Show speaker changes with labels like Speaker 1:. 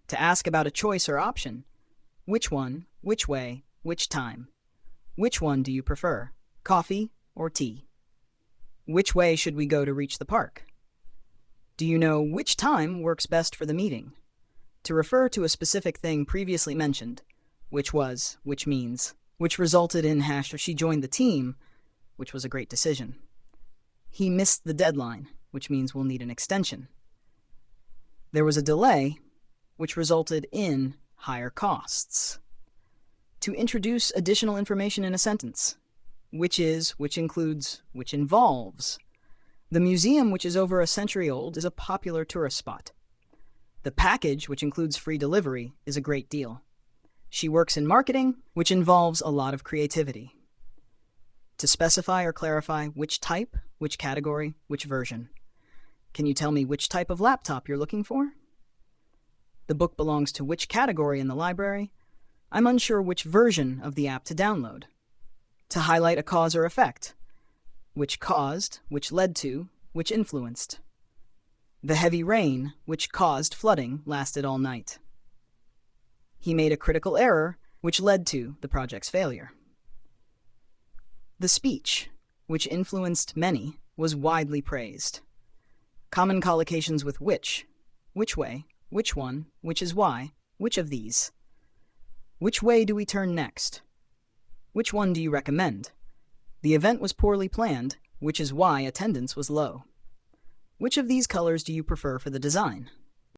Speaker 1: To ask about a choice or option. Which one, which way, which time? Which one do you prefer, coffee or tea? Which way should we go to reach the park? Do you know which time works best for the meeting? To refer to a specific thing previously mentioned, which was, which means, which resulted in she joined the team, which was a great decision. He missed the deadline, which means we'll need an extension. There was a delay, which resulted in higher costs. To introduce additional information in a sentence. Which is, which includes, which involves. The museum, which is over a century old, is a popular tourist spot. The package, which includes free delivery, is a great deal. She works in marketing, which involves a lot of creativity. To specify or clarify which type, which category, which version. Can you tell me which type of laptop you're looking for? The book belongs to which category in the library? I'm unsure which version of the app to download. To highlight a cause or effect. Which caused, which led to, which influenced. The heavy rain, which caused flooding, lasted all night. He made a critical error, which led to the project's failure. The speech, which influenced many, was widely praised. Common collocations with which way, which one, which is why, which of these. Which way do we turn next? Which one do you recommend? The event was poorly planned, which is why attendance was low. Which of these colors do you prefer for the design?